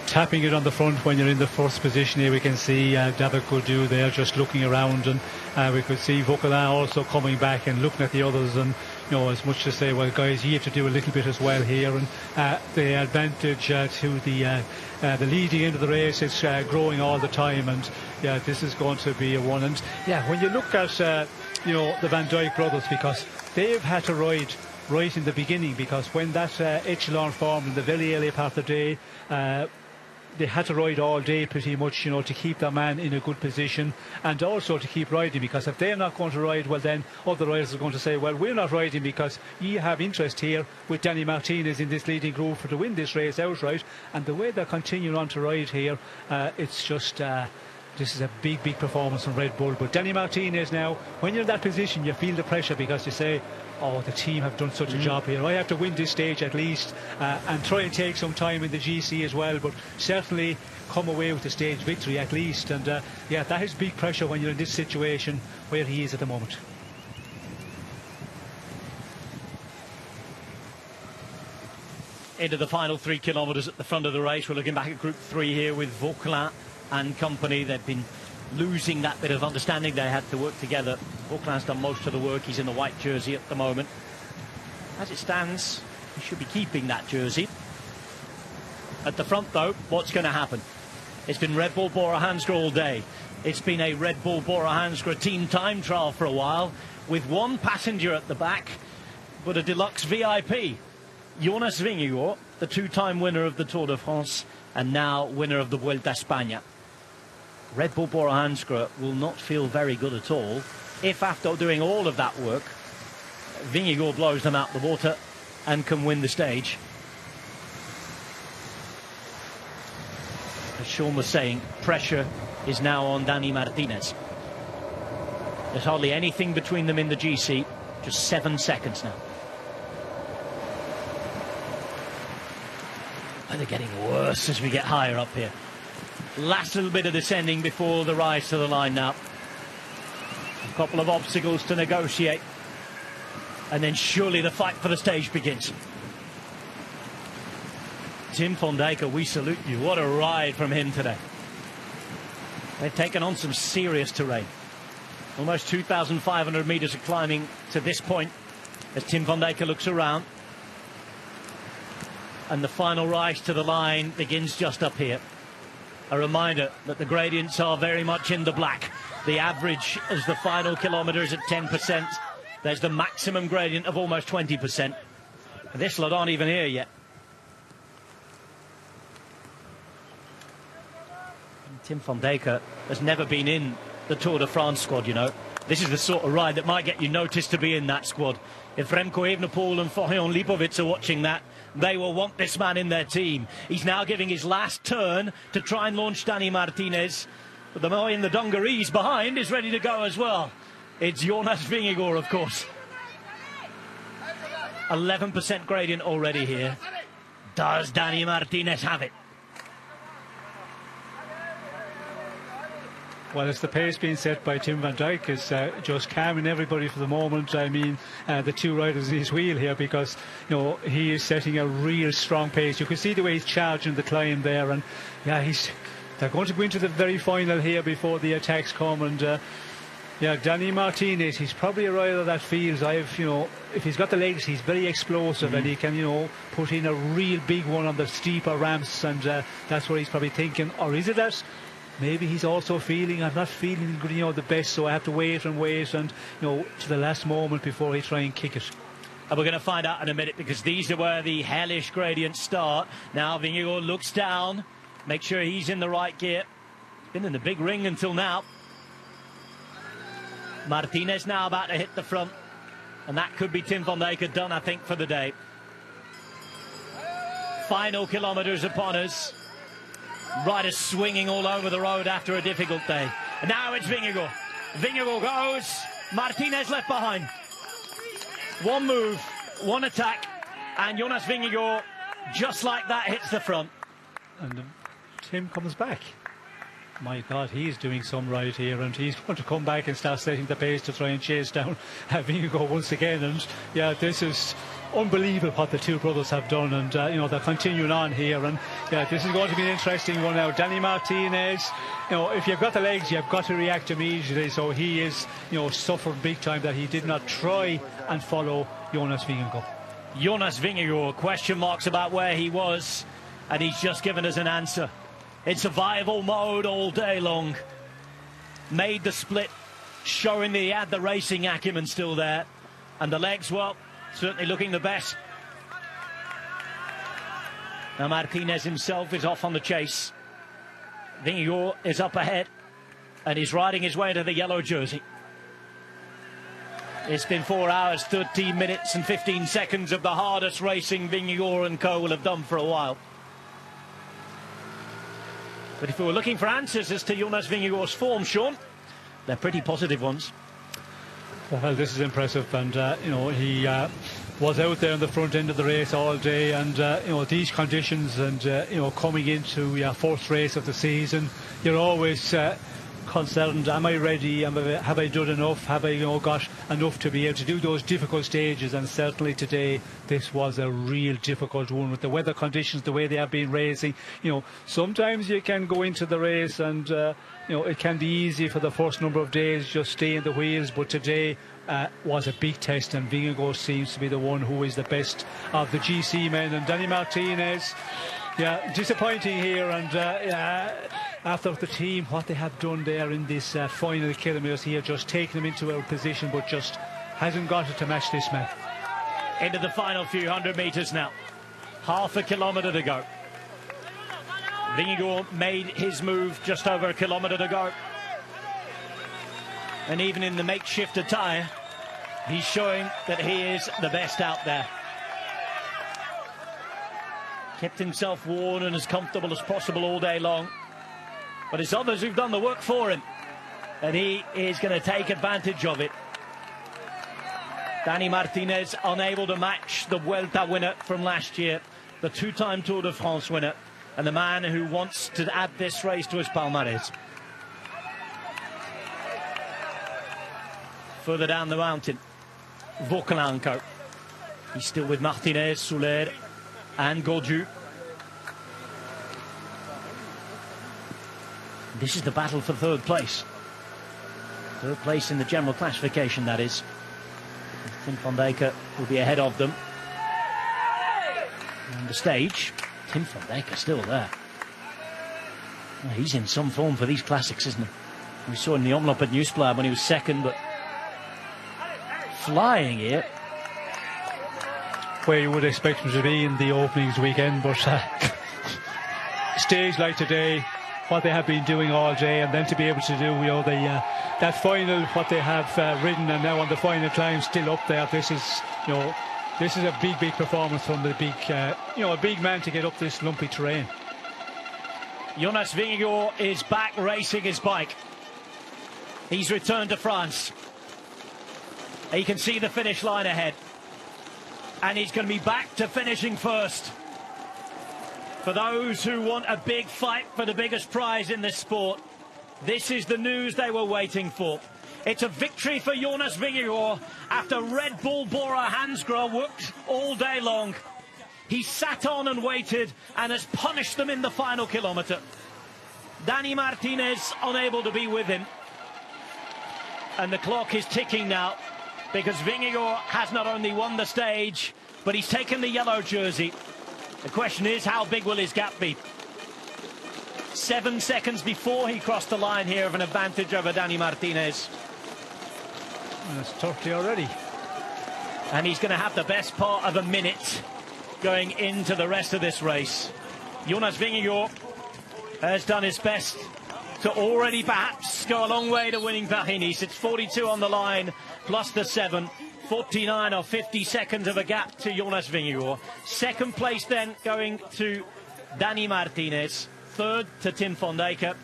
tapping it on the front when you're in the first position here. We can see David Gaudu there just looking around, and we could see Vauquelin also coming back and looking at the others, and as much to say, well guys, you have to do a little bit as well here, and the advantage to the leading end of the race is growing all the time, and this is going to be a one. And when you look at the Van Dijk brothers, because they've had to ride right in the beginning, because when that echelon formed in the very early part of the day, they had to ride all day pretty much, to keep their man in a good position, and also to keep riding, because if they're not going to ride, well then other riders are going to say, well, we're not riding because you have interest here with Danny Martinez in this leading group to win this race outright. And the way they're continuing on to ride here, it's just this is a big performance from Red Bull. But Danny Martinez now, when you're in that position, you feel the pressure, because you say, oh, the team have done such a job here. I have to win this stage at least, and try and take some time in the GC as well, but certainly come away with the stage victory at least. And that is big pressure when you're in this situation where he is at the moment. Into the final 3 kilometres at the front of the race. We're looking back at Group 3 here with Vauquelin and company. They've been losing that bit of understanding. They had to work together. Vauquelin's done most of the work. He's in the white jersey at the moment. As it stands, he should be keeping that jersey. At the front, though, what's going to happen? It's been Red Bull Bora-Hansgrohe all day. It's been a Red Bull Bora-Hansgrohe team time trial for a while, with one passenger at the back, but a deluxe VIP. Jonas Vingegaard, the 2-time winner of the Tour de France, and now winner of the Vuelta a España. Red Bull Bora-Hansgrohe will not feel very good at all if, after doing all of that work, Vingegaard blows them out the water and can win the stage. As Sean was saying, pressure is now on Danny Martinez. There's hardly anything between them in the GC, just 7 seconds now. And they're getting worse as we get higher up here. Last little bit of descending before the rise to the line now. A couple of obstacles to negotiate, and then surely the fight for the stage begins. Tim van Dijk, we salute you. What a ride from him today. They've taken on some serious terrain. Almost 2,500 metres of climbing to this point as Tim van Dijk looks around. And the final rise to the line begins just up here. A reminder that the gradients are very much in the black. The average as the final kilometre is at 10%. There's the maximum gradient of almost 20%. This lot aren't even here yet. And Tim van Dijk has never been in the Tour de France squad, This is the sort of ride that might get you noticed to be in that squad. If Remco Evenepoel and Florian Lipovic are watching that, they will want this man in their team. He's now giving his last turn to try and launch Danny Martinez. But the boy in the dungarees behind is ready to go as well. It's Jonas Vingegaard, of course. 11% gradient already here. Does Danny Martinez have it? Well, it's the pace being set by Tim van Dijk is just calming everybody for the moment. I mean, the two riders in his wheel here, because he is setting a real strong pace. You can see the way he's charging the climb there, and they're going to go into the very final here before the attacks come. And Danny Martinez, he's probably a rider that feels if he's got the legs, he's very explosive, and he can put in a real big one on the steeper ramps, and that's what he's probably thinking. Or is it that maybe he's also feeling, I'm not feeling the best, so I have to wait and to the last moment before I try and kick it. And we're going to find out in a minute, because these are where the hellish gradients start. Now Vingegaard looks down, make sure he's in the right gear. He's been in the big ring until now. Martinez now about to hit the front, and that could be Tim van Dijk done, I think, for the day. Final kilometres upon us. Riders swinging all over the road after a difficult day. And now it's Vingegaard. Vingegaard goes. Martinez left behind. One move, one attack, and Jonas Vingegaard, just like that, hits the front. And Tim comes back. My God, he's doing some right here, and he's going to come back and start setting the pace to try and chase down Vingegaard once again. And this is unbelievable what the two brothers have done, and you know, they're continuing on here, and yeah, this is going to be an interesting one now. Danny Martinez, you know, if you've got the legs, you've got to react immediately, so he is, you know, suffered big time that he did not try and follow Jonas Vingegaard. Jonas Vingegaard, question marks about where he was, and he's just given us an answer. In survival mode all day long. Made the split, showing that he had the racing acumen still there, and the legs, well, certainly looking the best. Now Martinez himself is off on the chase. Vingegaard is up ahead, and he's riding his way into the yellow jersey. It's been 4 hours, 13 minutes and 15 seconds of the hardest racing Vingegaard and co will have done for a while. But if we were looking for answers as to Jonas Vingegaard's form, Sean, they're pretty positive ones. Well, this is impressive, and you know, he was out there on the front end of the race all day, and you know, these conditions, and you know, coming into your fourth race of the season, you're always concerned, am I ready, have I done enough, have I, you know, got enough to be able to do those difficult stages? And certainly today this was a real difficult one with the weather conditions, the way they have been racing. You know, sometimes you can go into the race and you know, it can be easy for the first number of days, just stay in the wheels, but today was a big test, and Vingegaard seems to be the one who is the best of the GC men. And Danny Martinez, yeah, disappointing here, and after the team, what they have done there in this final kilometres here, just taking them into a position, but just hasn't got it to match this man. Into the final few hundred metres now. Half a kilometre to go. Vingegaard made his move just over a kilometre to go. And even in the makeshift attire, he's showing that he is the best out there. Kept himself worn and as comfortable as possible all day long. But it's others who've done the work for him, and he is going to take advantage of it. Danny Martinez unable to match the Vuelta winner from last year, the two-time Tour de France winner, and the man who wants to add this race to his palmarès. Further down the mountain, Vauquelin. He's still with Martinez, Soler and Gaudu. This is the battle for third place. Third place in the general classification, that is. Tim van Dijk will be ahead of them. On the stage, Tim van Dijk still there. Well, he's in some form for these classics, isn't he? We saw in the Omloop at Nieuwsblad when he was second, but flying here. Where you would expect him to be in the openings weekend, but stage like today, what they have been doing all day, and then to be able to do, you know, that final, what they have ridden, and now on the final climb, still up there. This is, you know, this is a big performance from the big, you know, a big man to get up this lumpy terrain. Jonas Vingegaard is back racing his bike. He's returned to France. He can see the finish line ahead, and he's going to be back to finishing first. For those who want a big fight for the biggest prize in this sport, this is the news they were waiting for. It's a victory for Jonas Vingegaard after Red Bull Bora Hansgrohe worked all day long. He sat on and waited and has punished them in the final kilometre. Danny Martinez unable to be with him. And the clock is ticking now, because Vingegaard has not only won the stage, but he's taken the yellow jersey. The question is, how big will his gap be? 7 seconds before he crossed the line here of an advantage over Danny Martinez. That's 30 already. And he's going to have the best part of a minute going into the rest of this race. Jonas Vingegaard has done his best to already perhaps go a long way to winning Paris-Nice. It's 42 on the line, plus the 7. 49 or 50 seconds of a gap to Jonas Vingegaard. Second place then going to Danny Martinez. Third to Tim van Dijk.